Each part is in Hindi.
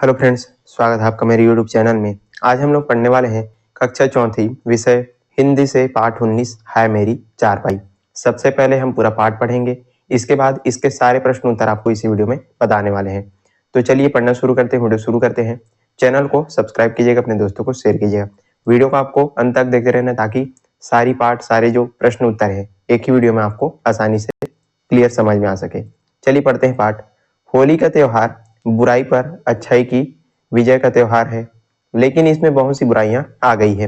हेलो फ्रेंड्स, स्वागत है आपका मेरे यूट्यूब चैनल में। आज हम लोग पढ़ने वाले हैं कक्षा चौथी विषय हिंदी से पाठ 19 है मेरी चारपाई। सबसे पहले हम पूरा पाठ पढ़ेंगे, इसके बाद इसके सारे प्रश्न उत्तर आपको इसी वीडियो में बताने वाले हैं। तो चलिए पढ़ना शुरू करते हैं, वीडियो शुरू करते हैं। चैनल को सब्सक्राइब कीजिएगा, अपने दोस्तों को शेयर कीजिएगा। वीडियो को आपको अंत तक देखते रहना ताकि सारे जो प्रश्न उत्तर है एक ही वीडियो में आपको आसानी से क्लियर समझ में आ सके। चलिए पढ़ते हैं पाठ। होली का त्योहार बुराई पर अच्छाई की विजय का त्योहार है, लेकिन इसमें बहुत सी बुराइयां आ गई है।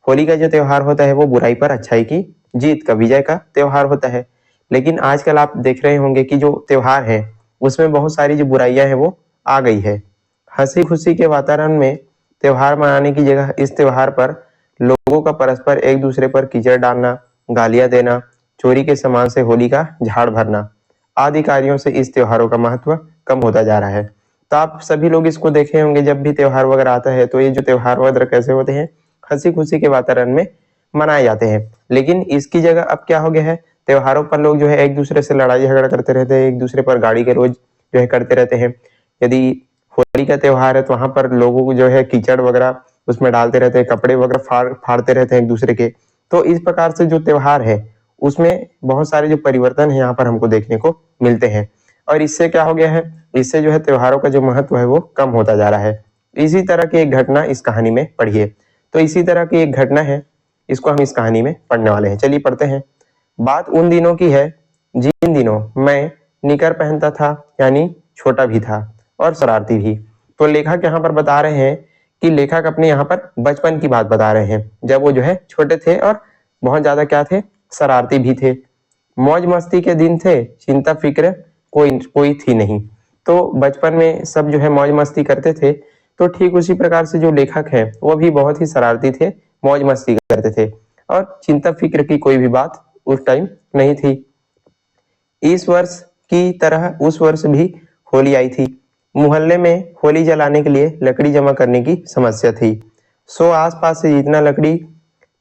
होली का जो त्योहार होता है वो बुराई पर अच्छाई की जीत का, विजय का त्योहार होता है। लेकिन आजकल आप देख रहे होंगे कि जो त्योहार है उसमें बहुत सारी जो बुराइयां हैं वो आ गई है। हंसी खुशी के वातावरण में त्योहार मनाने की जगह इस त्योहार पर लोगों का परस्पर एक दूसरे पर कीचड़ डालना, गालियां देना, चोरी के सामान से होली का झाड़ भरना आदि कार्यों से इस त्योहारों का महत्व कम होता जा रहा है। तो आप सभी लोग इसको देखे होंगे, जब भी त्योहार वगैरह आता है तो ये जो त्योहार वगैरह कैसे होते हैं, हंसी खुशी के वातावरण में मनाए जाते हैं। लेकिन इसकी जगह अब क्या हो गया है, त्योहारों पर लोग जो है एक दूसरे से लड़ाई झगड़ा करते रहते हैं, एक दूसरे पर गाड़ी गलौज जो है करते रहते हैं। यदि होली का त्योहार है तो वहां पर लोगों को जो है कीचड़ वगैरह उसमें डालते रहते हैं, कपड़े वगैरह फाड़ते रहते हैं एक दूसरे के। तो इस प्रकार से जो त्योहार है उसमें बहुत सारे जो परिवर्तन है यहाँ पर हमको देखने को मिलते हैं। और इससे क्या हो गया है, इससे जो है त्योहारों का जो महत्व है वो कम होता जा रहा है। इसी तरह की एक घटना इस कहानी में पढ़िए। तो इसी तरह की एक घटना है, इसको हम इस कहानी में पढ़ने वाले हैं। चलिए पढ़ते हैं। बात उन दिनों की है जिन दिनों मैं निकर पहनता था, यानी छोटा भी था और शरारती भी। तो लेखक यहाँ पर बता रहे हैं कि लेखक अपने यहाँ पर बचपन की बात बता रहे हैं, जब वो जो है छोटे थे और बहुत ज्यादा क्या थे, शरारती भी थे। मौज मस्ती के दिन थे, चिंता फिक्र कोई कोई थी नहीं। तो बचपन में सब जो है मौज मस्ती करते थे। तो ठीक उसी प्रकार से जो लेखक है वो भी बहुत ही शरारती थे, मौज मस्ती करते थे और चिंता फिक्र की कोई भी बात उस टाइम नहीं थी। इस वर्ष की तरह उस वर्ष भी होली आई थी। मोहल्ले में होली जलाने के लिए लकड़ी जमा करने की समस्या थी। सो आसपास से जितना लकड़ी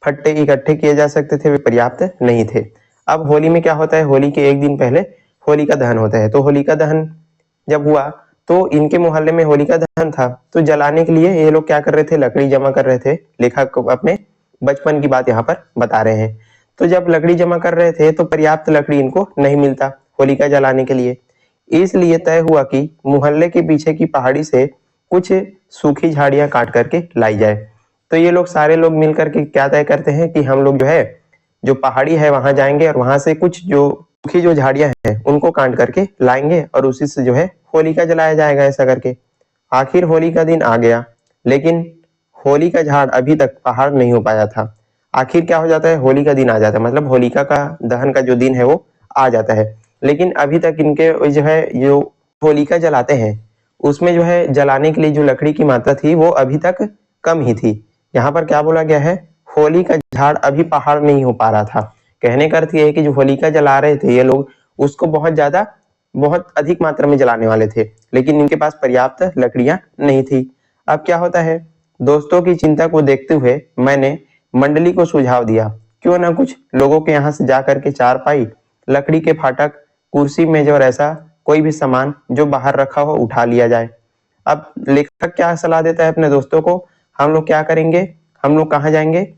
फट्टे इकट्ठे किए जा सकते थे वे पर्याप्त नहीं थे। अब होली में क्या होता है, होली के एक दिन पहले होलिका दहन होता है। तो होलिका दहन जब हुआ तो इनके मोहल्ले में होलिका दहन था, तो जलाने के लिए ये लोग क्या कर रहे थे, लकड़ी जमा कर रहे थे। लेखक अपने बचपन की बात यहाँ पर बता रहे हैं। तो जब लकड़ी जमा कर रहे थे तो पर्याप्त लकड़ी इनको नहीं मिलता होलिका जलाने के लिए। इसलिए तय हुआ कि मोहल्ले के पीछे की पहाड़ी से कुछ सूखी झाड़ियां काट करके लाई जाए। तो ये लोग सारे लोग मिल करके क्या तय करते हैं कि हम लोग जो है जो पहाड़ी है वहां जाएंगे और वहां से कुछ जो सूखी जो झाड़ियां हैं उनको काट करके लाएंगे और उसी से जो है होली का जलाया जाएगा। ऐसा करके आखिर होली का दिन आ गया, लेकिन होली का झाड़ अभी तक पहाड़ नहीं हो पाया था। आखिर क्या हो जाता है, होली का दिन आ जाता है, मतलब होलिका का दहन का जो दिन है वो आ जाता है। लेकिन अभी तक इनके जो है जो होलिका जलाते हैं उसमें जो है जलाने के लिए जो लकड़ी की मात्रा थी वो अभी तक कम ही थी। यहाँ पर क्या बोला गया है, होली का झाड़ अभी पहाड़ नहीं हो पा रहा था। कहने का अर्थ ये है कि जो होलिका जला रहे थे ये लोग उसको बहुत अधिक मात्रा में जलाने वाले थे, लेकिन इनके पास पर्याप्त लकड़ियां नहीं थी। अब क्या होता है, दोस्तों की चिंता को देखते हुए मैंने मंडली को सुझाव दिया, क्यों ना कुछ लोगों के यहाँ से जाकर के चारपाई, लकड़ी के फाटक, कुर्सी, मेज और ऐसा कोई भी सामान जो बाहर रखा हो उठा लिया जाए। अब लेखक क्या सलाह देता है अपने दोस्तों को, हम लोग क्या करेंगे, हम लोग कहाँ जाएंगे,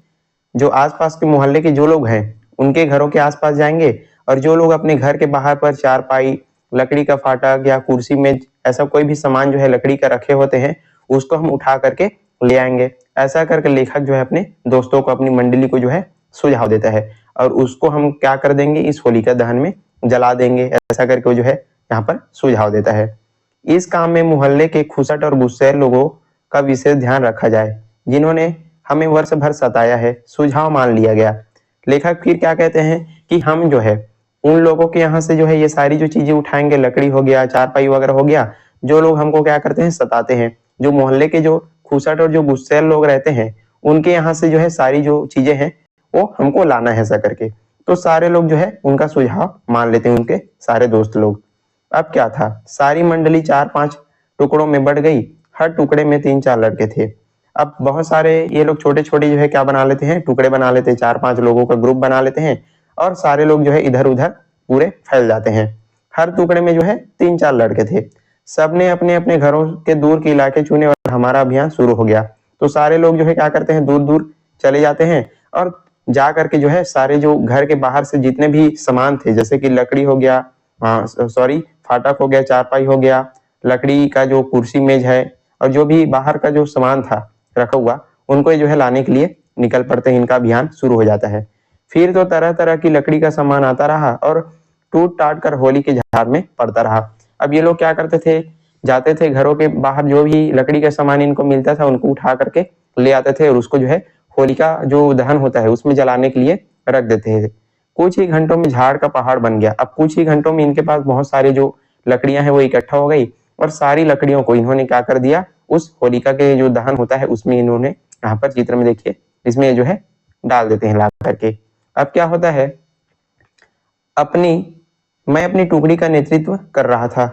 जो आसपास के मोहल्ले के जो लोग हैं उनके घरों के आसपास जाएंगे और जो लोग अपने घर के बाहर पर चारपाई, लकड़ी का फाटक या कुर्सी मेज ऐसा कोई भी सामान जो है लकड़ी का रखे होते हैं उसको हम उठा करके ले आएंगे। ऐसा करके लेखक जो है अपने दोस्तों को, अपनी मंडली को जो है सुझाव देता है और उसको हम क्या कर देंगे, इस होलिका दहन में जला देंगे। ऐसा करके वो जो है यहाँ पर सुझाव देता है। इस काम में मोहल्ले के खुसट और गुस्सैल लोगों का विशेष ध्यान रखा जाए जिन्होंने हमें वर्ष भर सताया है। सुझाव मान लिया गया। लेखक फिर क्या कहते हैं कि हम जो है उन लोगों के यहाँ से जो है ये सारी जो चीजें उठाएंगे, लकड़ी हो गया, चारपाई वगैरह हो गया, जो लोग हमको क्या करते हैं, सताते हैं, जो मोहल्ले के जो खुसट और जो गुस्सैल लोग रहते हैं उनके यहाँ से जो है सारी जो चीजें हैं वो हमको लाना है। ऐसा करके तो सारे लोग जो है उनका सुझाव मान लेते हैं, उनके सारे दोस्त लोग। अब क्या था, सारी मंडली 4-5 टुकड़ों में बढ़ गई। हर टुकड़े में 3-4 लड़के थे। अब बहुत सारे ये लोग छोटे छोटे जो है क्या बना लेते हैं, टुकड़े बना लेते हैं, 4-5 लोगों का ग्रुप बना लेते हैं और सारे लोग जो है इधर उधर पूरे फैल जाते हैं। हर टुकड़े में जो है 3-4 लड़के थे। सबने अपने अपने घरों के दूर के इलाके चुने और हमारा अभियान शुरू हो गया। तो सारे लोग जो है क्या करते हैं, दूर दूर चले जाते हैं और जा करके जो है सारे जो घर के बाहर से जितने भी सामान थे, जैसे कि लकड़ी हो गया, सॉरी फाटक हो गया, चारपाई हो गया, लकड़ी का जो कुर्सी मेज है और जो भी बाहर का जो सामान था रखा हुआ, उनको जो है लाने के लिए निकल पड़ते हैं। इनका अभियान शुरू हो जाता है। फिर तो तरह तरह की लकड़ी का सामान आता रहा और टूट टाट कर होली के झाड़ में पड़ता रहा। अब ये लोग क्या करते थे, जाते थे घरों के बाहर, जो भी लकड़ी का सामान इनको मिलता था उनको उठा करके ले आते थे और उसको जो है होलिका जो दहन होता है उसमें जलाने के लिए रख देते थे। कुछ ही घंटों में झाड़ का पहाड़ बन गया। अब कुछ ही घंटों में इनके पास बहुत सारी जो लकड़ियां हैं वो इकट्ठा हो गई और सारी लकड़ियों को इन्होंने क्या कर दिया, उस होलिका के जो दहन होता है उसमें इन्होंने, यहाँ पर चित्र में देखिए, इसमें जो है डाल देते हैं ला करके। अब क्या होता है, मैं अपनी टुकड़ी का नेतृत्व कर रहा था।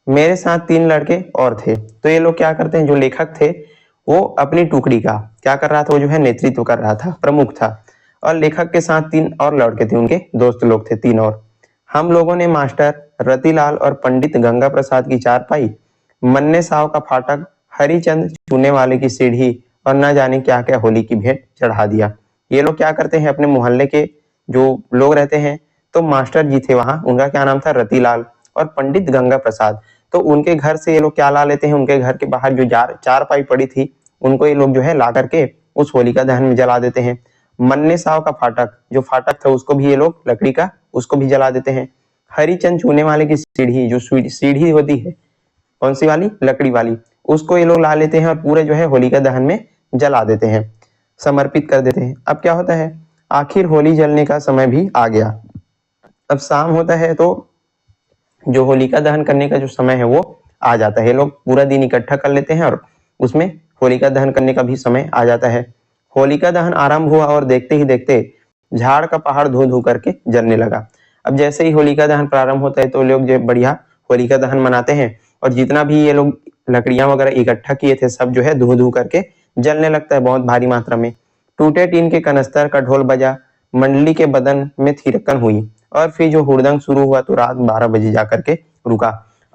मेरे साथ 3 लड़के और थे। तो ये लोग क्या करते हैं, जो लेखक थे वो अपनी टुकड़ी का क्या कर रहा था, वो जो है नेतृत्व कर रहा था, प्रमुख था। और लेखक के साथ 3 और लड़के थे, उनके दोस्त लोग थे 3 और। हम लोगों ने मास्टर रतिलाल और पंडित गंगा प्रसाद की चारपाई, मन्ने साव का फाटक, हरिचंद चूने वाले की सीढ़ी और न जाने क्या क्या होली की भेंट चढ़ा दिया। ये लोग क्या करते हैं, अपने मोहल्ले के जो लोग रहते हैं, तो मास्टर जी थे वहां, उनका क्या नाम था, रतिलाल, और पंडित गंगा प्रसाद। तो उनके घर से ये लोग क्या ला लेते हैं, उनके घर के बाहर जो चारपाई पड़ी थी उनको ये लोग जो है ला करके उस होलिका दहन में जला देते हैं। मन्ने साव का फाटक, जो फाटक था उसको भी ये लोग लकड़ी का, उसको भी जला देते हैं। हरिचंद चूने वाले की सीढ़ी, जो सीढ़ी होती है, कौन सी वाली, लकड़ी वाली, उसको ये लोग ला लेते हैं और पूरे जो है होलिका दहन में जला देते हैं, समर्पित कर देते हैं। अब क्या होता है, आखिर होली जलने का समय भी आ गया। अब शाम होता है तो जो होलिका दहन करने का जो समय है वो आ जाता है। ये लोग पूरा दिन इकट्ठा कर लेते हैं और उसमें होलिका दहन करने का भी समय आ जाता है। होलिका दहन आरंभ हुआ और देखते ही देखते झाड़ का पहाड़ धो धो करके जलने लगा। अब जैसे ही होलिका दहन प्रारंभ होता है तो लोग जो बढ़िया होलिका दहन मनाते हैं और जितना भी ये लोग लकड़ियां वगैरह इकट्ठा किए थे सब जो है धो धो करके जलने लगता है बहुत भारी मात्रा में। टूटे टीन के कनस्तर का ढोल बजा, मंडली के बदन में थिरकन हुई और फिर जो हुड़दंग शुरू हुआ तो रात 12 बजे जाकर के रुका।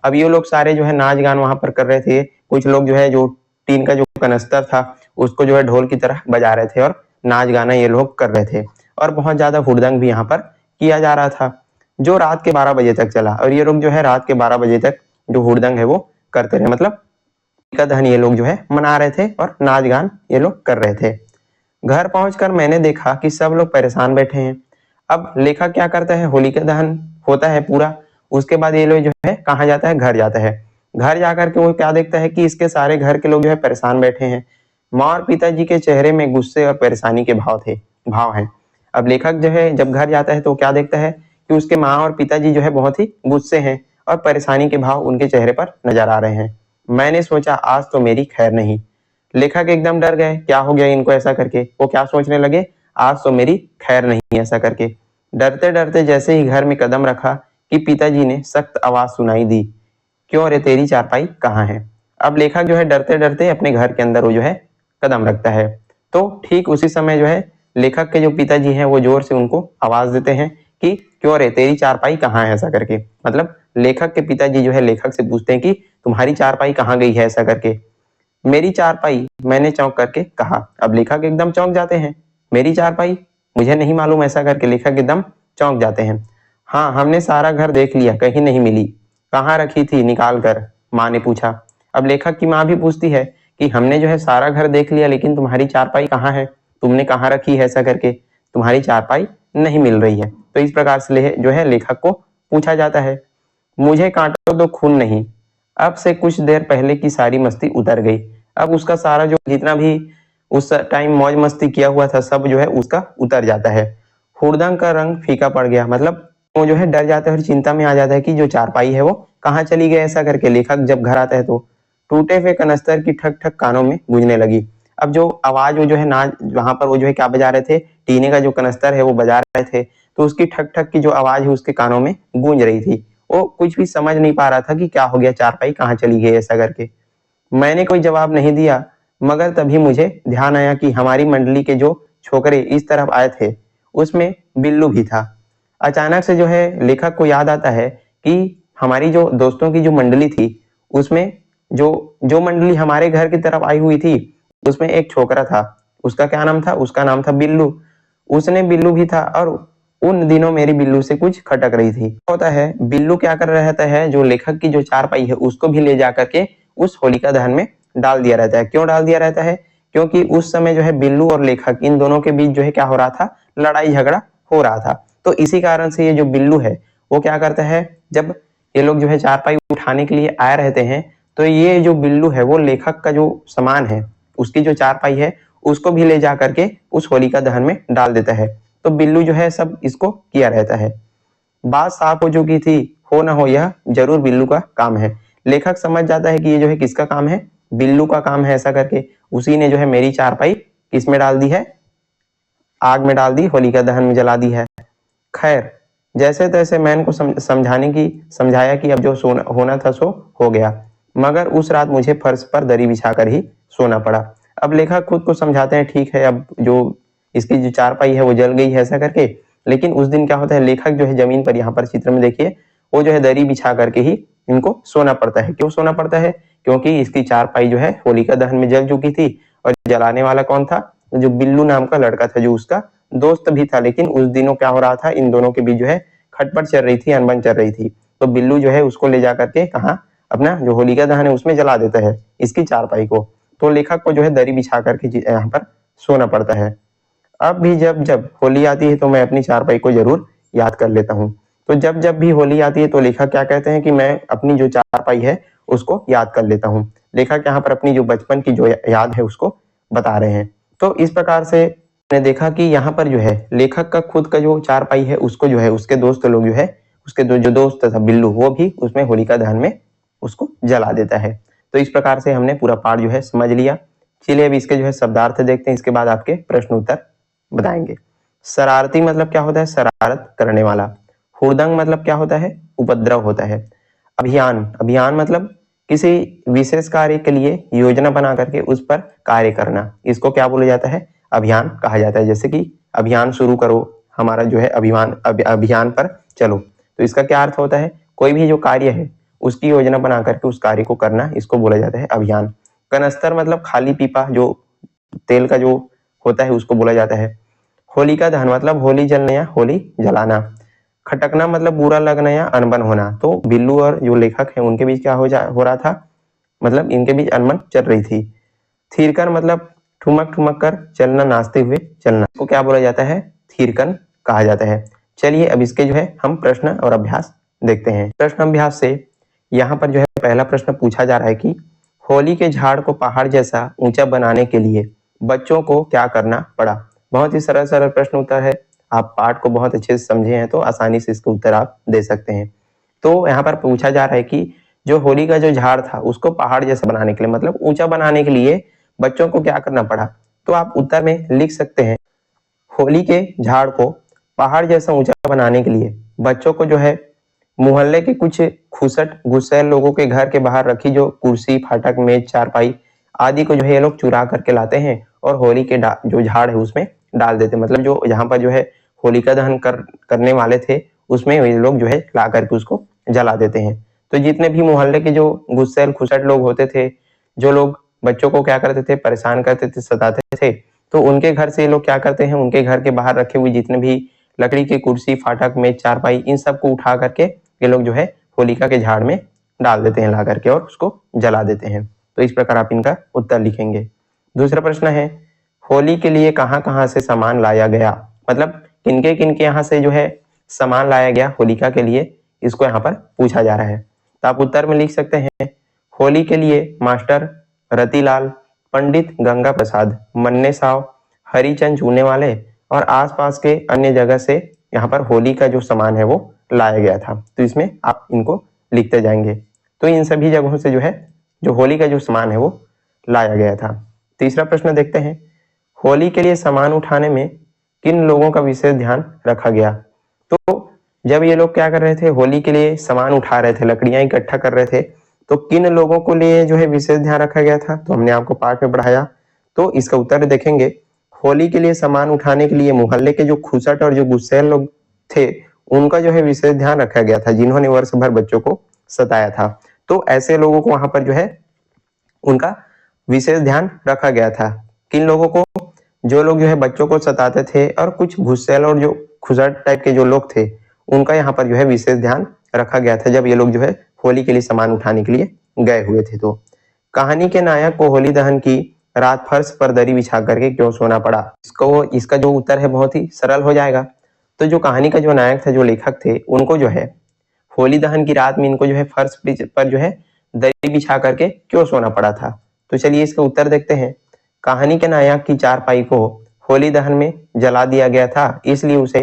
अब ये लोग सारे जो है नाच गान वहां पर कर रहे थे। कुछ लोग जो है जो टीन का जो कनस्तर था उसको जो है ढोल की तरह बजा रहे थे और नाच गाना ये लोग कर रहे थे और बहुत ज्यादा हुड़दंग भी यहाँ पर किया जा रहा था, जो रात के 12 बजे तक चला। और ये लोग जो है रात के 12 बजे तक जो हुड़दंग है वो करते रहे, मतलब होलिका दहन ये लोग जो है मना रहे थे और नाच गान ये लोग कर रहे थे। घर पहुंचकर मैंने देखा कि सब लोग परेशान बैठे हैं। अब लेखक क्या करता है, होलिका दहन होता है पूरा, उसके बाद ये लोग जो है कहाँ जाता है, घर जाता है। घर जाकर के वो क्या देखता है कि इसके सारे घर के लोग जो है परेशान बैठे हैं। माँ और पिताजी के चेहरे में गुस्से और परेशानी के भाव हैं। अब लेखक जो है जब घर जाता है तो क्या देखता है कि उसके माँ और पिताजी जो है बहुत ही गुस्से हैं और परेशानी के भाव उनके चेहरे पर नजर आ रहे हैं। मैंने सोचा आज तो मेरी खैर नहीं। लेखक एकदम डर गए, क्या हो गया इनको ऐसा करके। वो क्या सोचने लगे, आज तो मेरी खैर नहीं ऐसा करके। डरते डरते जैसे ही घर में कदम रखा कि पिताजी ने सख्त आवाज सुनाई दी, क्यों रे तेरी चारपाई कहाँ है। अब लेखक जो है डरते डरते अपने घर के अंदर वो जो है कदम रखता है। तो ठीक उसी समय जो है लेखक के जो पिताजी हैं वो जोर से उनको आवाज देते हैं कि क्यों रे तेरी चारपाई कहाँ है ऐसा करके। मतलब लेखक के पिताजी जो है लेखक से पूछते हैं कि तुम्हारी चारपाई कहाँ गई है ऐसा करके। मेरी चारपाई, मैंने चौंक करके कहा। अब लेखक एकदम चौंक जाते हैं, मेरी चारपाई, मुझे नहीं मालूम ऐसा करके लेखक एकदम चौंक जाते हैं। हाँ, हमने सारा घर देख लिया, कहीं नहीं मिली। कहाँ रखी थी निकाल कर, माँ ने पूछा। अब लेखक की माँ भी पूछती है कि हमने जो है सारा घर देख लिया लेकिन तुम्हारी चारपाई कहाँ है, तुमने कहाँ रखी है ऐसा करके, तुम्हारी चारपाई नहीं मिल रही है। तो इस प्रकार से जो है लेखक को पूछा जाता है। मुझे काटो तो खून नहीं, अब से कुछ देर पहले की सारी मस्ती उतर गई। अब उसका सारा जो जितना भी उस टाइम मौज मस्ती किया हुआ था सब जो है उसका उतर जाता है। हुड़दंग का रंग फीका पड़ गया, मतलब वो जो है डर जाता है और चिंता में आ जाता है कि जो चारपाई है वो कहाँ चली गई ऐसा करके। लेखक जब घर आता है तो टूटे हुए कनस्तर की ठक ठक कानों में गूंजने लगी। अब जो आवाज वो जो है ना, वहां पर वो जो है क्या बजा रहे थे, टीने का जो कनस्तर है वो बजा रहे थे, तो उसकी ठक ठक की जो आवाज है उसके कानों में गूंज रही थी। वो कुछ भी समझ नहीं पा रहा था कि क्या हो गया, चारपाई कहाँ चली गई ऐसा करके। मैंने कोई जवाब नहीं दिया, मगर तभी मुझे ध्यान आया कि हमारी मंडली के जो छोकरे इस तरफ आए थे उसमें बिल्लू भी था। अचानक से जो है लेखक को याद आता है कि हमारी जो दोस्तों की जो मंडली थी उसमें जो जो मंडली हमारे घर की तरफ आई हुई थी उसमें एक छोकरा था, उसका क्या नाम था, उसका नाम था बिल्लू। उसने बिल्लू भी था और उन दिनों मेरी बिल्लू से कुछ खटक रही थी। होता है बिल्लू क्या कर रहता है, जो लेखक की जो चारपाई है उसको भी ले जा करके उस होलिका दहन में डाल दिया रहता है। क्यों डाल दिया रहता है? क्योंकि उस समय जो है बिल्लू और लेखक इन दोनों के बीच जो है क्या हो रहा था, लड़ाई झगड़ा हो रहा था। तो इसी कारण से ये जो बिल्लू है वो क्या करता है, जब ये लोग जो है चारपाई उठाने के लिए आए रहते हैं तो ये जो बिल्लू है वो लेखक का जो सामान है, उसकी जो चारपाई है उसको भी ले जा करके उस होलिका दहन में डाल देता है। तो बिल्लू जो है सब इसको किया रहता है। बात साफ हो चुकी थी, हो ना हो यह जरूर बिल्लू का काम है। लेखक समझ जाता है कि ये जो है किसका काम है, बिल्लू का काम है। ऐसा करके उसी ने जो है मेरी चारपाई किसमें डाल दी है, आग में डाल दी, होलिका दहन में जला दी है। खैर जैसे तैसे मैं इनको समझाया कि अब जो होना था सो हो गया, मगर उस रात मुझे फर्श पर दरी बिछाकर ही सोना पड़ा। अब लेखक खुद को समझाते हैं ठीक है, अब जो इसकी जो चारपाई है वो जल गई है ऐसा करके। लेकिन उस दिन क्या होता है, लेखक जो है जमीन पर, यहाँ पर चित्र में देखिए, वो जो है दरी बिछा करके ही इनको सोना पड़ता है। क्यों सोना पड़ता है? क्योंकि इसकी चारपाई जो है होलिका दहन में जल चुकी थी और जलाने वाला कौन था, जो बिल्लू नाम का लड़का था, जो उसका दोस्त भी था। लेकिन उस दिनों क्या हो रहा था, इन दोनों के बीच जो है खटपट चल रही थी, अनबन चल रही थी। तो बिल्लू जो है उसको ले जा करके कहा, अपना जो होलिका दहन है उसमें जला देता है इसकी चारपाई को। तो लेखक को जो है दरी बिछा करके यहाँ पर सोना पड़ता है। अब भी जब जब होली आती है तो मैं अपनी चारपाई को जरूर याद कर लेता हूँ। तो जब जब भी होली आती है तो लेखक क्या कहते हैं कि मैं अपनी जो चारपाई है उसको याद कर लेता हूँ। लेखक यहाँ पर अपनी जो बचपन की जो याद है उसको बता रहे हैं। तो इस प्रकार से मैंने देखा कि यहाँ पर जो है लेखक का खुद का जो चारपाई है उसको जो है उसके दोस्त लोग जो है, उसके जो दोस्त था बिल्लू, वो भी उसमें होलिका दहन में उसको जला देता है। तो इस प्रकार से हमने पूरा पाठ जो है समझ लिया। चलिए अब इसके जो है शब्दार्थ देखते हैं, इसके बाद आपके प्रश्न उत्तर बताएंगे। शरारती मतलब क्या होता है, शरारत करने वाला। हुड़दंग मतलब क्या होता है, उपद्रव होता है। अभियान, अभियान मतलब किसी विशेष कार्य के लिए योजना बना करके उस पर कार्य करना, इसको क्या बोला जाता है, अभियान कहा जाता है। जैसे कि अभियान शुरू करो, हमारा जो है अभियान पर चलो, तो इसका क्या अर्थ होता है, कोई भी जो कार्य है उसकी योजना बना करके उस कार्य को करना, इसको बोला जाता है अभियान। कनस्तर मतलब खाली पीपा, जो तेल का जो होता है उसको बोला जाता है। होलिका दहन मतलब होली जलना या होली जलाना। खटकना मतलब बुरा लगना या अनबन होना। तो बिल्लू और जो लेखक है उनके बीच क्या हो रहा था, मतलब इनके बीच अनबन चल रही थी। थीरकन मतलब ठुमक ठुमक कर चलना, नाचते हुए चलना, को क्या बोला जाता है, थीरकन कहा जाता है। चलिए अब इसके जो है हम प्रश्न और अभ्यास देखते हैं। प्रश्न अभ्यास से यहाँ पर जो है पहला प्रश्न पूछा जा रहा है कि होली के झाड़ को पहाड़ जैसा ऊंचा बनाने के लिए बच्चों को क्या करना पड़ा। बहुत ही सरल सरल प्रश्न उत्तर है। आप पाठ को बहुत अच्छे से समझे हैं तो आसानी से इसका उत्तर आप दे सकते हैं। तो यहाँ पर पूछा जा रहा है कि जो होली का जो झाड़ था उसको पहाड़ जैसा बनाने के लिए, मतलब ऊंचा बनाने के लिए बच्चों को क्या करना पड़ा। तो आप उत्तर में लिख सकते हैं, होली के झाड़ को पहाड़ जैसा ऊंचा बनाने के लिए बच्चों को जो है मोहल्ले के कुछ खुसट गुस्सैल लोगों के घर के बाहर रखी जो कुर्सी, फाटक, मेज, चारपाई आदि को जो है ये लोग चुरा करके लाते हैं और होली के जो झाड़ है उसमें डाल देते हैं। मतलब जो यहाँ पर जो है होलिका दहन करने वाले थे उसमें ये लोग जो है ला करके उसको जला देते हैं। तो जितने भी मोहल्ले के जो गुस्सैल खुसट लोग होते थे, जो लोग बच्चों को क्या करते थे, परेशान करते थे, सताते थे, तो उनके घर से ये लोग क्या करते हैं, उनके घर के बाहर रखे हुए जितने भी लकड़ी की कुर्सी, फाटक, मेज, चारपाई, इन सबको उठा करके ये लोग जो है होलिका के झाड़ में डाल देते हैं ला करके और उसको जला देते हैं। तो इस प्रकार आप इनका उत्तर लिखेंगे। दूसरा प्रश्न है, होली के लिए कहां कहां से सामान लाया गया, मतलब किनके किनके यहाँ से जो है सामान लाया गया होलिका के लिए, इसको यहाँ पर पूछा जा रहा है। तो आप उत्तर में लिख सकते हैं, होली के लिए मास्टर रतिलाल, पंडित गंगा प्रसाद, मन्ने साव, हरिचंद चूने वाले और आसपास के अन्य जगह से यहाँ पर होली का जो सामान है वो लाया गया था। तो इसमें आप इनको लिखते जाएंगे। तो इन सभी जगहों से जो है जो होली का जो सामान है वो लाया गया था। तीसरा प्रश्न देखते हैं, होली के लिए सामान उठाने में किन लोगों का विशेष ध्यान रखा गया। तो जब ये लोग क्या कर रहे थे, होली के लिए सामान उठा रहे थे, लकड़ियां इकट्ठा कर रहे थे, तो किन लोगों को लिए जो है विशेष ध्यान रखा गया था, तो हमने आपको पाठ में पढ़ाया। तो इसका उत्तर देखेंगे, होली के लिए सामान उठाने के लिए मोहल्ले के जो खुसट और जो गुस्सैल लोग थे उनका जो है विशेष ध्यान रखा गया था, जिन्होंने वर्ष भर बच्चों को सताया था। तो ऐसे लोगों को वहां पर जो है उनका विशेष ध्यान रखा गया था। किन लोगों को? जो लोग जो है बच्चों को सताते थे और कुछ गुस्सैल और जो खुजर टाइप के जो लोग थे, उनका यहाँ पर जो है विशेष ध्यान रखा गया था जब ये लोग जो है होली के लिए सामान उठाने के लिए गए हुए थे। तो कहानी के नायक को होली दहन की रात फर्श पर दरी बिछा करके क्यों सोना पड़ा? इसका जो उत्तर है बहुत ही सरल हो जाएगा। तो जो कहानी का जो नायक था, जो लेखक थे, उनको जो है होली दहन की रात में इनको जो है फर्श पर जो है दरी बिछा करके क्यों सोना पड़ा था? तो चलिए इसका उत्तर देखते हैं। कहानी के नायक की चारपाई को होली दहन में जला दिया गया था, इसलिए उसे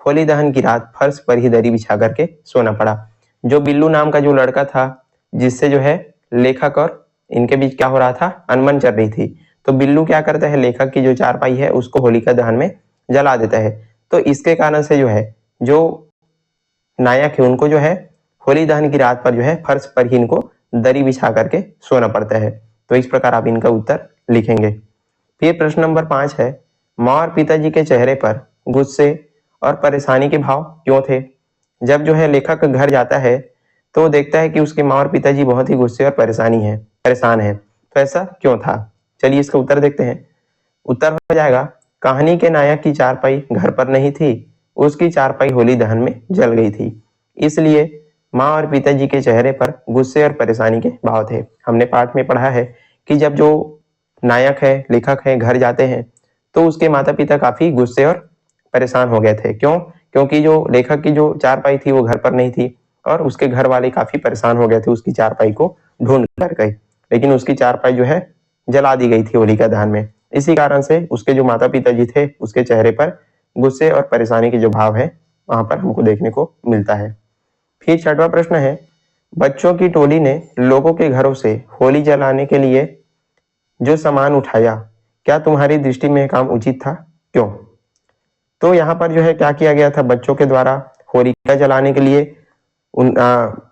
होली दहन की रात फर्श पर ही दरी बिछा करके सोना पड़ा। जो बिल्लू नाम का जो लड़का था, जिससे जो है लेखक और इनके बीच क्या हो रहा था, अनबन चल रही थी, तो बिल्लू क्या करता है, लेखक की जो चारपाई है उसको होलिका दहन में जला देता है। तो इसके कारण से जो है जो नायक है उनको जो है होली दहन की रात पर जो है फर्श पर ही इनको दरी बिछा करके सोना पड़ता है। तो इस प्रकार आप इनका उत्तर लिखेंगे। फिर प्रश्न नंबर 5 है, माँ और पिताजी के चेहरे पर गुस्से और परेशानी के भाव क्यों थे? जब जो है लेखक घर जाता है तो देखता है कि उसके माँ और पिताजी बहुत ही गुस्से और परेशान है। तो ऐसा क्यों था? चलिए इसका उत्तर देखते हैं। उत्तर हो जाएगा, कहानी के नायक की चारपाई घर पर नहीं थी, उसकी चारपाई होली दहन में जल गई थी, इसलिए माँ और पिताजी के चेहरे पर गुस्से और परेशानी के भाव थे। हमने पाठ में पढ़ा है कि जब जो नायक है, लेखक है, घर जाते हैं तो उसके माता पिता काफी गुस्से और परेशान हो गए थे। क्यों? क्योंकि जो लेखक की जो चारपाई थी वो घर पर नहीं थी और उसके घर वाले काफी परेशान हो गए थे उसकी चारपाई को ढूंढ कर गए, लेकिन उसकी चारपाई जो है जला दी गई थी होलिका दहन में। इसी कारण से उसके जो माता पिताजी थे उसके चेहरे पर गुस्से और परेशानी के जो भाव है वहां पर हमको देखने को मिलता है। फिर 6वां प्रश्न है, बच्चों की टोली ने लोगों के घरों से होली जलाने के लिए जो सामान उठाया, क्या तुम्हारी दृष्टि में काम उचित था? क्यों? तो यहाँ पर जो है क्या किया गया था, बच्चों के द्वारा होलिका जलाने के लिए उन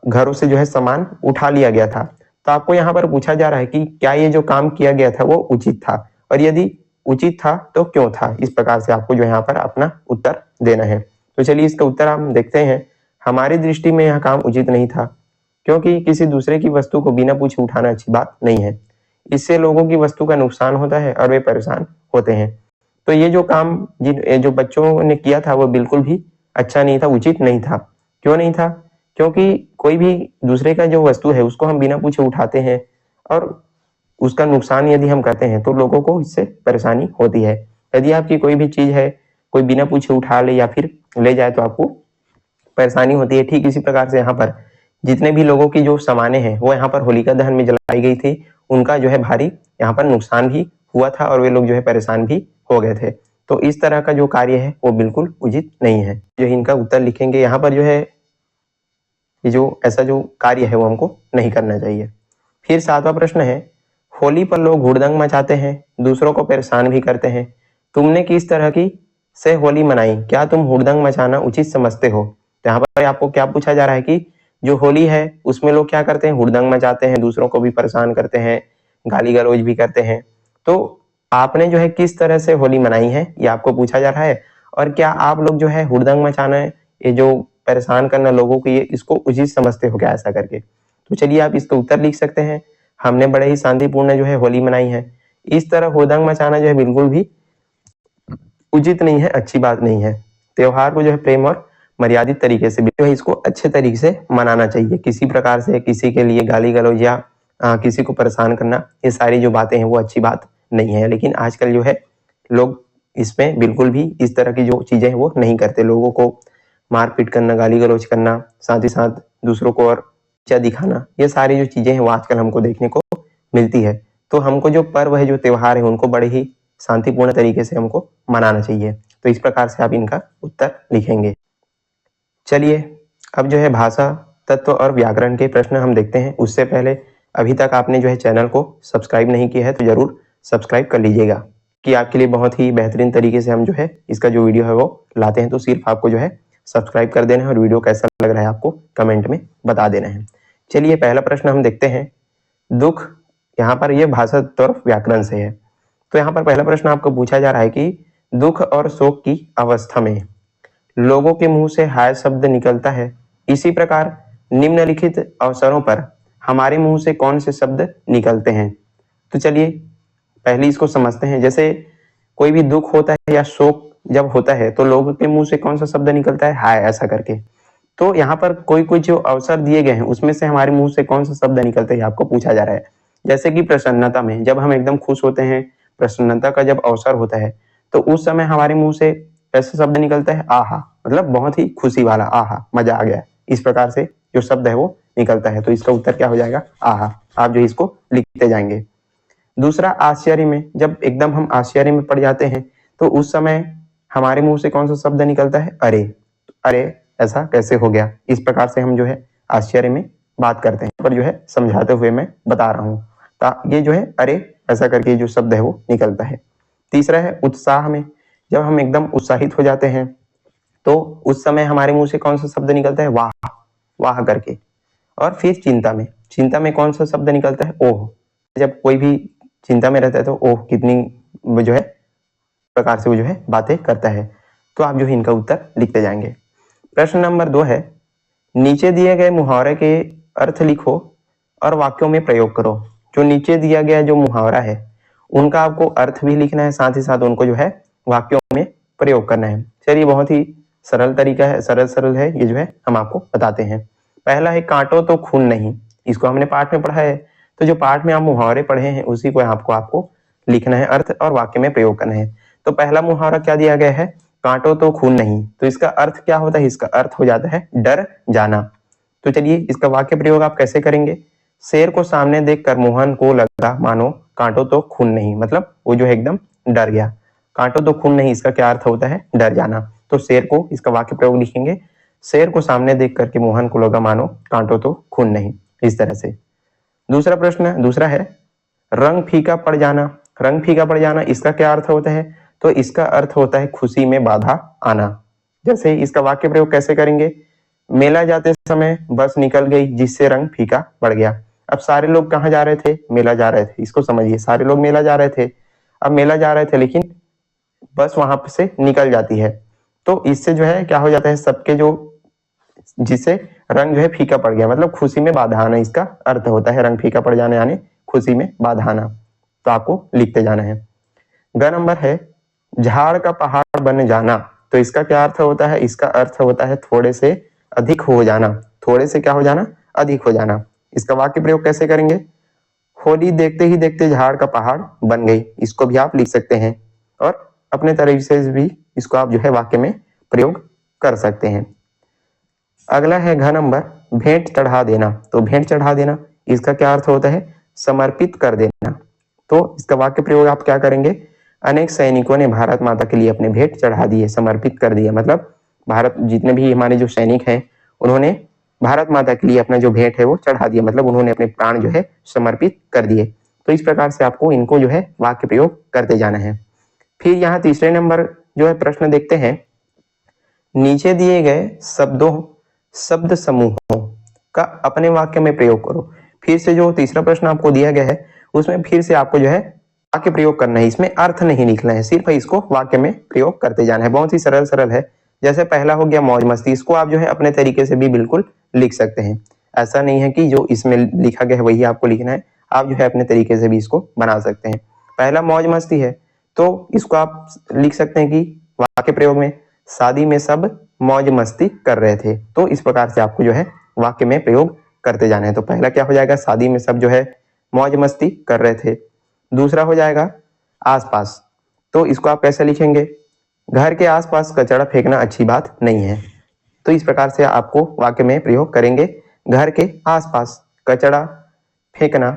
घरों से जो है सामान उठा लिया गया था। तो आपको यहाँ पर पूछा जा रहा है कि क्या ये जो काम किया गया था वो उचित था, और यदि उचित था तो क्यों था? इस प्रकार से आपको जो यहाँ पर अपना उत्तर देना है। तो चलिए इसका उत्तर हम देखते हैं। हमारी दृष्टि में यह काम उचित नहीं था, क्योंकि किसी दूसरे की वस्तु को बिना पूछे उठाना अच्छी बात नहीं है। इससे लोगों की वस्तु का नुकसान होता है और वे परेशान होते हैं। तो ये जो काम जो बच्चों ने किया था वो बिल्कुल भी अच्छा नहीं था, उचित नहीं था। क्यों नहीं था? क्योंकि कोई भी दूसरे का जो वस्तु है उसको हम बिना पूछे उठाते हैं और उसका नुकसान यदि हम करते हैं तो लोगों को इससे परेशानी होती है। यदि आपकी कोई भी चीज है, कोई बिना पूछे उठा ले या फिर ले जाए तो आपको परेशानी होती है। ठीक इसी प्रकार से यहाँ पर जितने भी लोगों की जो सामानें हैं वो यहाँ पर होलिका दहन में जलाई गई थी, उनका जो है भारी यहाँ पर नुकसान भी हुआ था और वे लोग जो है परेशान भी हो गए थे। तो इस तरह का जो कार्य है वो बिल्कुल उचित नहीं है। जो इनका उत्तर लिखेंगे यहाँ पर जो है ये जो ऐसा जो कार्य है वो हमको नहीं करना चाहिए। फिर 7वां प्रश्न है, होली पर लोग हुड़दंग मचाते हैं, दूसरों को परेशान भी करते हैं, तुमने किस तरह की से होली मनाई? क्या तुम हुड़दंग मचाना उचित समझते हो? तो यहाँ पर आपको क्या पूछा जा रहा है कि जो होली है उसमें लोग क्या करते हैं, हुड़दंग मचाते हैं, दूसरों को भी परेशान करते हैं, गाली गलौज भी करते हैं। तो आपने जो है किस तरह से होली मनाई है ये आपको पूछा जा रहा है, और क्या आप लोग जो है हुड़दंग मचाना, ये जो परेशान करना लोगों को, ये इसको उचित समझते हो क्या ऐसा करके? तो चलिए आप इसका उत्तर लिख सकते हैं। हमने बड़े ही शांतिपूर्ण जो है होली मनाई है। इस तरह हुड़दंग मचाना जो है बिल्कुल भी उचित नहीं है, अच्छी बात नहीं है। त्योहार को जो है प्रेम और मर्यादित तरीके से जो है इसको अच्छे तरीके से मनाना चाहिए। किसी प्रकार से किसी के लिए गाली गलौज या किसी को परेशान करना, ये सारी जो बातें हैं वो अच्छी बात नहीं है। लेकिन आजकल जो है लोग इसमें बिल्कुल भी इस तरह की जो चीजें हैं वो नहीं करते। लोगों को मारपीट करना, गाली गलौज करना, साथ ही साथ दूसरों को और ऊंचा दिखाना, ये सारी जो चीजें हैं वो आजकल हमको देखने को मिलती है। तो हमको जो पर्व है, जो त्योहार है, उनको बड़े ही शांतिपूर्ण तरीके से हमको मनाना चाहिए। तो इस प्रकार से आप इनका उत्तर लिखेंगे। चलिए अब जो है भाषा, तत्व और व्याकरण के प्रश्न हम देखते हैं। उससे पहले अभी तक आपने जो है चैनल को सब्सक्राइब नहीं किया है तो जरूर सब्सक्राइब कर लीजिएगा, कि आपके लिए बहुत ही बेहतरीन तरीके से हम जो है इसका जो वीडियो है वो लाते हैं। तो सिर्फ आपको जो है सब्सक्राइब कर देना है और वीडियो कैसा लग रहा है आपको कमेंट में बता देना है। चलिए पहला प्रश्न हम देखते हैं। दुख, यहाँ पर ये भाषा तत्व और व्याकरण से है। तो यहाँ पर पहला प्रश्न आपको पूछा जा रहा है कि दुख और शोक की अवस्था में लोगों के मुंह से हाय शब्द निकलता है, इसी प्रकार निम्नलिखित अवसरों पर हमारे मुंह से कौन से शब्द निकलते हैं। तो चलिए पहले इसको समझते हैं। जैसे कोई भी दुख होता है या शोक जब होता है तो लोगों के मुंह से कौन सा शब्द निकलता है, हाय, ऐसा करके। तो यहाँ पर कोई कोई जो अवसर दिए गए हैं उसमें से हमारे मुंह से कौन सा शब्द निकलता है आपको पूछा जा रहा है। जैसे कि प्रसन्नता में जब हम एकदम खुश होते हैं, प्रसन्नता का जब अवसर होता है तो उस समय हमारे मुंह से ऐसा शब्द निकलता है आहा, मतलब बहुत ही खुशी वाला, आहा, मजा आ गया, इस प्रकार से जो शब्द है वो निकलता है। तो इसका उत्तर क्या हो जाएगा, आहा। आप जो इसको लिखते जाएंगे। दूसरा, आश्चर्य में जब एकदम हम आश्चर्य में पड़ जाते हैं तो उस समय हमारे मुंह से कौन सा शब्द निकलता है, अरे। अरे, ऐसा कैसे हो गया, इस प्रकार से हम जो है आश्चर्य में बात करते हैं। पर जो है समझाते हुए मैं बता रहा हूँ। तो ये जो है अरे ऐसा करके जो शब्द है वो निकलता है। तीसरा है उत्साह में, जब हम एकदम उत्साहित हो जाते हैं तो उस समय हमारे मुंह से कौन सा शब्द निकलता है, वाह, वाह करके। और फिर चिंता में, चिंता में कौन सा शब्द निकलता है, ओह। जब कोई भी चिंता में रहता है तो ओह कितनी जो है प्रकार से वो जो है बातें करता है। तो आप जो है इनका उत्तर लिखते जाएंगे। प्रश्न नंबर 2 है, नीचे दिए गए मुहावरे के अर्थ लिखो और वाक्यों में प्रयोग करो। जो नीचे दिया गया जो मुहावरा है उनका आपको अर्थ भी लिखना है, साथ ही साथ उनको जो है वाक्यों में प्रयोग करना है। चलिए बहुत ही सरल तरीका है, सरल है, ये जो है हम आपको बताते हैं। पहला है, काटो तो खून नहीं। इसको हमने पाठ में पढ़ा है, तो जो पाठ में आप मुहावरे पढ़े हैं उसी को आपको लिखना है, अर्थ और वाक्य में प्रयोग करना है। तो पहला मुहावरा क्या दिया गया है, काटो तो खून नहीं। तो इसका अर्थ क्या होता है, इसका अर्थ हो जाता है डर जाना। तो चलिए इसका वाक्य प्रयोग आप कैसे करेंगे, शेर को सामने देखकर मोहन को लगा मानो काटो तो खून नहीं, मतलब वो जो है एकदम डर गया। काटो तो खून नहीं, इसका क्या अर्थ होता है, डर जाना। तो शेर को, इसका वाक्य प्रयोग लिखेंगे, शेर को सामने देख करके मोहन को लगा मानो काटो तो खून नहीं, इस तरह से। दूसरा है, रंग फीका पड़ जाना। रंग फीका पड़ जाना, इसका क्या अर्थ होता है, तो इसका अर्थ होता है खुशी में बाधा आना। जैसे इसका वाक्य प्रयोग कैसे करेंगे, मेला जाते समय बस निकल गई जिससे रंग फीका पड़ गया। अब सारे लोग कहाँ जा रहे थे, मेला जा रहे थे। इसको समझिए, सारे लोग मेला जा रहे थे। अब मेला जा रहे थे लेकिन बस वहां से निकल जाती है तो इससे जो है क्या हो जाता है, सबके जो, जिससे रंग जो है फीका पड़ गया, मतलब खुशी में बाधा आना, इसका अर्थ होता है रंग फीका पड़ जाना, यानी खुशी में बाधा आना। तो आपको लिखते जाना है। ग नंबर है, झाड़ का पहाड़ बन जाना। तो इसका क्या अर्थ होता है, इसका अर्थ होता है थोड़े से अधिक हो जाना। थोड़े से क्या हो जाना, अधिक हो जाना। इसका वाक्य प्रयोग कैसे करेंगे, होली देखते ही देखते झाड़ का पहाड़ बन गई। इसको भी आप लिख सकते हैं और अपने तरीके से भी इसको आप जो है वाक्य में प्रयोग कर सकते हैं। अगला है घ नंबर, भेंट चढ़ा देना। तो भेंट चढ़ा देना, इसका क्या अर्थ होता है, समर्पित कर देना। तो इसका वाक्य प्रयोग आप क्या करेंगे, अनेक सैनिकों ने भारत माता के लिए अपने भेंट चढ़ा दिए, समर्पित कर दिया। मतलब भारत, जितने भी हमारे जो सैनिक हैं उन्होंने भारत माता के लिए अपना जो भेंट है वो चढ़ा दिया, मतलब उन्होंने अपने प्राण जो है समर्पित कर दिए। तो इस प्रकार से आपको इनको जो है वाक्य प्रयोग करते जाना है। फिर यहाँ तीसरे नंबर जो है प्रश्न देखते हैं, नीचे दिए गए शब्द समूहों का अपने वाक्य में प्रयोग करो। फिर से जो तीसरा प्रश्न आपको दिया गया है उसमें फिर से आपको जो है वाक्य प्रयोग करना है, इसमें अर्थ नहीं लिखना है, सिर्फ इसको वाक्य में प्रयोग करते जाना है। बहुत ही सरल है। जैसे पहला हो गया मौज मस्ती, इसको आप जो है अपने तरीके से भी बिल्कुल लिख सकते हैं। ऐसा नहीं है कि जो इसमें लिखा गया है वही आपको लिखना है, आप जो है अपने तरीके से भी इसको बना सकते हैं। पहला मौज मस्ती है तो इसको आप लिख सकते हैं कि वाक्य प्रयोग में, शादी में सब मौज मस्ती कर रहे थे। तो इस प्रकार से आपको जो है वाक्य में प्रयोग करते जाना है। तो पहला क्या हो जाएगा, शादी में सब जो है मौज मस्ती कर रहे थे। दूसरा हो जाएगा आसपास, तो इसको आप कैसे लिखेंगे, घर के आसपास कचरा फेंकना अच्छी बात नहीं है। तो इस प्रकार से आपको वाक्य में प्रयोग करेंगे, घर के आसपास कचरा फेंकना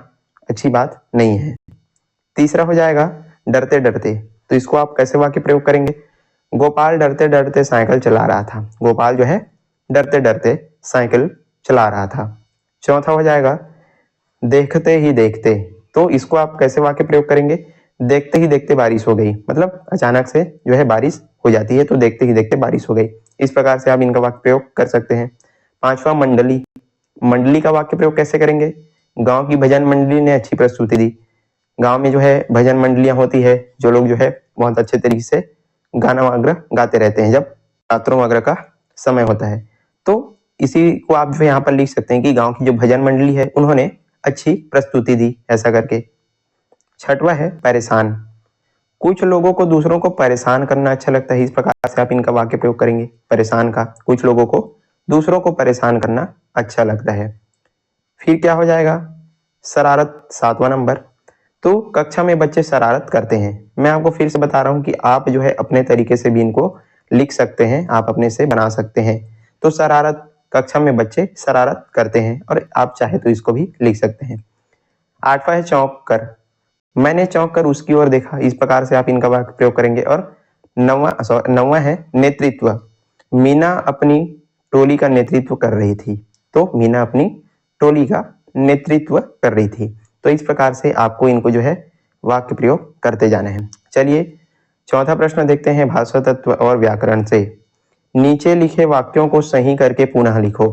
अच्छी बात नहीं है। तीसरा हो जाएगा डरते डरते, तो इसको आप कैसे वाक्य प्रयोग करेंगे, गोपाल डरते डरते साइकिल चला रहा था। गोपाल जो है डरते डरते साइकिल चला रहा था। चौथा हो जाएगा देखते ही देखते, तो इसको आप कैसे वाक्य प्रयोग करेंगे, देखते ही देखते बारिश हो गई, मतलब अचानक से जो है बारिश हो जाती है तो देखते ही देखते बारिश हो गई। इस प्रकार से आप इनका वाक्य प्रयोग कर सकते हैं। पांचवा मंडली, मंडली का वाक्य प्रयोग कैसे करेंगे, गांव की भजन मंडली ने अच्छी प्रस्तुति दी। गांव में जो है भजन मंडलियां होती है, जो लोग जो है बहुत अच्छे तरीके से गाना वगैरह गाते रहते हैं जब रात्रों वगैरह का समय होता है। तो इसी को आप जो यहाँ पर लिख सकते हैं कि गांव की जो भजन मंडली है उन्होंने अच्छी प्रस्तुति दी, ऐसा करके। छठवा है परेशान। कुछ लोगों को दूसरों को परेशान करना अच्छा लगता है, इस प्रकार से आप इनका वाक्य प्रयोग करेंगे। परेशान का, कुछ लोगों को दूसरों को परेशान करना अच्छा लगता है। फिर क्या हो जाएगा, शरारत, 7वां नंबर। तो कक्षा में बच्चे शरारत करते हैं। मैं आपको फिर से बता रहा हूं कि आप जो है अपने तरीके से भी इनको लिख सकते हैं, आप अपने से बना सकते हैं। तो शरारत, कक्षा में बच्चे शरारत करते हैं, और आप चाहे तो इसको भी लिख सकते हैं। 8वां है चौंक कर। मैंने चौंक कर उसकी ओर देखा, इस प्रकार से आप इनका वाक्य प्रयोग करेंगे। और 9वां है नेतृत्व। मीना अपनी टोली का नेतृत्व कर रही थी। तो मीना अपनी टोली का नेतृत्व कर रही थी। तो इस प्रकार से आपको इनको जो है वाक्य प्रयोग करते जाने हैं। चलिए चौथा प्रश्न देखते हैं भाषा तत्व और व्याकरण से। नीचे लिखे वाक्यों को सही करके पुनः लिखो।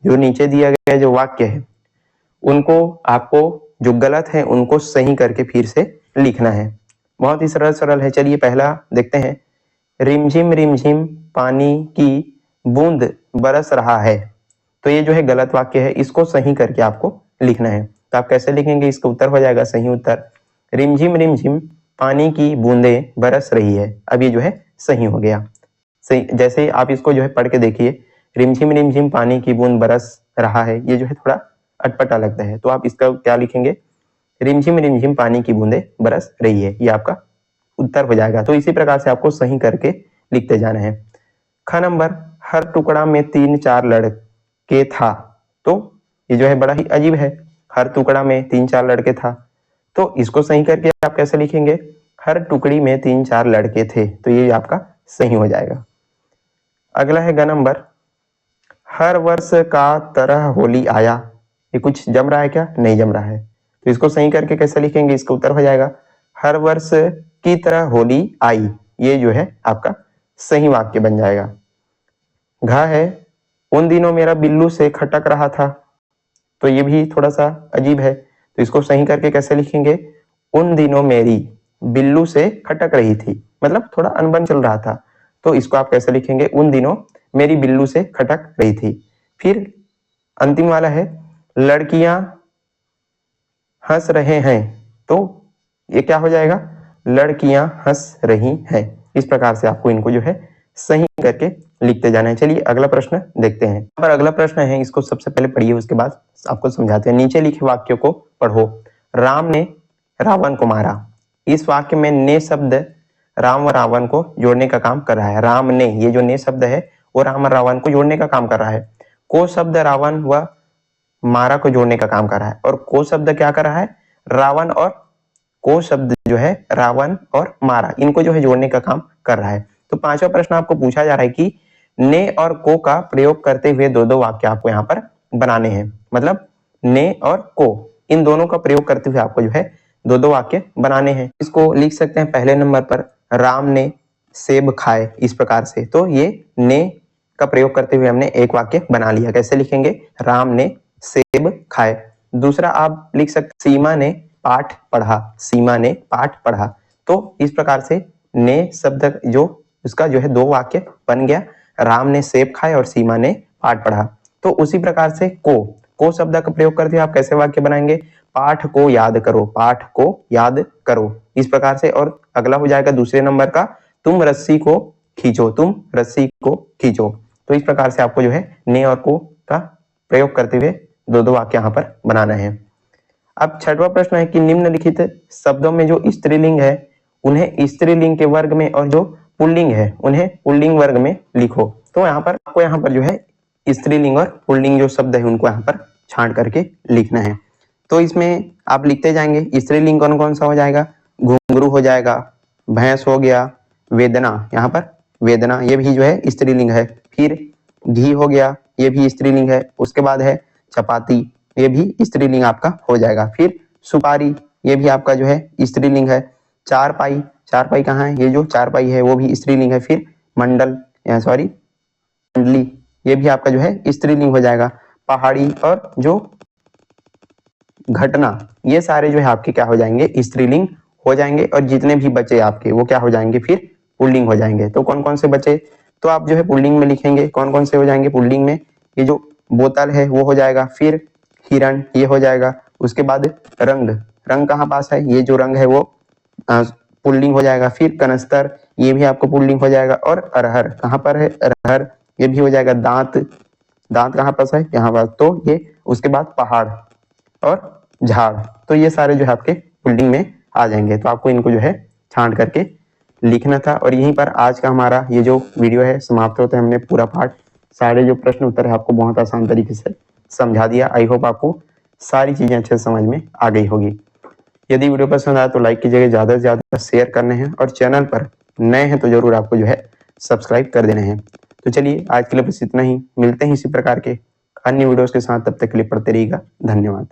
जो नीचे दिया गया जो वाक्य है उनको आपको, जो गलत है उनको सही करके फिर से लिखना है। बहुत ही सरल सरल है। चलिए पहला देखते हैं, रिमझिम रिमझिम पानी की बूंद बरस रहा है। तो ये जो है गलत वाक्य है, इसको सही करके आपको लिखना है। तो आप कैसे लिखेंगे, इसका उत्तर हो जाएगा सही उत्तर, रिमझिम रिमझिम पानी की बूंदें बरस रही है। अब ये जो है सही हो गया। सही, जैसे आप इसको जो है पढ़ के देखिए, रिमझिम रिमझिम पानी की बूंद बरस रहा है, ये जो है थोड़ा अटपटा लगता है। तो आप इसका क्या लिखेंगे, रिमझिम रिमझिम पानी की बूंदें बरस रही है, ये आपका उत्तर हो जाएगा। तो इसी प्रकार से आपको सही करके लिखते जाना है। ख नंबर, हर टुकड़ा में 3-4 लड़के था। तो ये जो है बड़ा ही अजीब है, हर टुकड़ा में 3-4 लड़के था। तो इसको सही करके आप कैसे लिखेंगे, हर टुकड़ी में 3-4 लड़के थे। तो ये आपका सही हो जाएगा। अगला है ग नंबर, हर वर्ष का तरह होली आया। ये कुछ जम रहा है क्या, नहीं जम रहा है। तो इसको सही करके कैसे लिखेंगे, इसका उत्तर हो जाएगा, हर वर्ष की तरह होली आई। ये जो है आपका सही वाक्य बन जाएगा। घ है, उन दिनों मेरा बिल्लू से खटक रहा था। तो ये भी थोड़ा सा अजीब है। तो इसको सही करके कैसे लिखेंगे, उन दिनों मेरी बिल्लू से खटक रही थी, मतलब थोड़ा अनबन चल रहा था। तो इसको आप कैसे लिखेंगे, उन दिनों मेरी बिल्लू से खटक रही थी। फिर अंतिम वाला है, लड़कियां हंस रहे हैं। तो ये क्या हो जाएगा, लड़कियां हंस रही हैं। इस प्रकार से आपको इनको जो है सही करके लिखते जाना है। चलिए अगला प्रश्न देखते हैं। पर अगला प्रश्न है, इसको सबसे पहले पढ़िए, उसके बाद आपको समझाते हैं। नीचे लिखे वाक्यों को पढ़ो। राम ने रावण को मारा। इस वाक्य में ने शब्द राम व रावण को जोड़ने का काम कर रहा है। राम ने, ये जो ने शब्द है वो राम और रावण को जोड़ने का काम कर रहा है। को शब्द रावण व मारा को जोड़ने का काम कर रहा है। और को शब्द क्या कर रहा है, रावण, और को शब्द जो है रावण और मारा, इनको जो है जोड़ने का काम कर रहा है। तो 5वां प्रश्न आपको पूछा जा रहा है कि ने और को का प्रयोग करते हुए दो वाक्य आपको यहाँ पर बनाने हैं। मतलब ने और को, इन दोनों का प्रयोग करते हुए आपको जो है दो वाक्य बनाने हैं। इसको लिख सकते हैं पहले नंबर पर, राम ने सेब खाए, इस प्रकार से। तो ये ने का प्रयोग करते हुए हमने एक वाक्य बना लिया। कैसे लिखेंगे, राम ने सेब खाए। दूसरा आप लिख सकते, सीमा ने पाठ पढ़ा, सीमा ने पाठ पढ़ा। तो इस प्रकार से ने शब्द जो उसका जो है दो वाक्य बन गया, राम ने सेब खाए और सीमा ने पाठ पढ़ा। तो उसी प्रकार से को शब्द का प्रयोग करते हुए आप कैसे वाक्य बनाएंगे, पाठ को याद करो, पाठ को याद करो, इस प्रकार से। और अगला हो जाएगा दूसरे नंबर का, तुम रस्सी को खींचो, तुम रस्सी को खींचो। तो इस प्रकार से आपको जो है ने और को का प्रयोग करते हुए दो वाक्य यहाँ पर बनाना है। अब 6वां प्रश्न है कि निम्नलिखित शब्दों में जो स्त्रीलिंग है उन्हें स्त्रीलिंग के वर्ग में, और जो पुल्लिंग है उन्हें पुल्लिंग वर्ग में लिखो। तो यहाँ पर आपको यहाँ पर जो है स्त्रीलिंग और पुल्लिंग जो शब्द है उनको यहाँ पर छांट करके लिखना है। तो इसमें आप लिखते जाएंगे। स्त्रीलिंग कौन कौन सा हो जाएगा, घुंघरू हो जाएगा, भैंस हो गया, वेदना, यहाँ पर वेदना ये भी जो है स्त्रीलिंग है। फिर घी हो गया, ये भी स्त्रीलिंग है। उसके बाद है चपाती, ये भी स्त्रीलिंग आपका हो जाएगा। फिर सुपारी, ये भी आपका जो है स्त्रीलिंग है। चारपाई, चारपाई कहाँ है, ये जो चारपाई है वो भी स्त्रीलिंग है। फिर मंडल, सॉरी मंडली, ये भी आपका जो है स्त्रीलिंग हो जाएगा। पहाड़ी और जो घटना, ये सारे जो है आपके क्या हो जाएंगे, स्त्रीलिंग हो जाएंगे। और जितने भी बचे आपके वो क्या हो जाएंगे, फिर पुल्लिंग हो जाएंगे। तो कौन कौन से बचे, तो आप जो है पुल्लिंग में लिखेंगे। कौन कौन से हो जाएंगे पुल्लिंग में, ये जो बोतल है वो हो जाएगा, फिर हिरण ये हो जाएगा। उसके बाद रंग, रंग कहाँ पास है, ये जो रंग है वो पुल्लिंग हो जाएगा। फिर कनस्तर ये भी आपको पुल्लिंग हो जाएगा। और अरहर कहाँ पर है, अरहर ये भी हो जाएगा। दांत, दांत कहाँ पास है, यहाँ पास, तो ये। उसके बाद पहाड़ और झाड़, तो ये सारे जो है आपके पुल्लिंग में आ जाएंगे। तो आपको इनको जो है छांट करके लिखना था। और यहीं पर आज का हमारा ये जो वीडियो है समाप्त होता है। हमने पूरा पाठ, सारे जो प्रश्न उत्तर है आपको बहुत आसान तरीके से समझा दिया। आई होप आपको सारी चीजें अच्छे से समझ में आ गई होगी। यदि वीडियो पसंद आया तो लाइक कीजिएगा, ज्यादा से ज्यादा शेयर करने हैं, और चैनल पर नए हैं तो जरूर आपको जो है सब्सक्राइब कर देने हैं। तो चलिए आज के लिए बस इतना ही, मिलते हैं इसी प्रकार के अन्य वीडियोस के साथ, तब तक के लिए पढ़ते रहिएगा। धन्यवाद।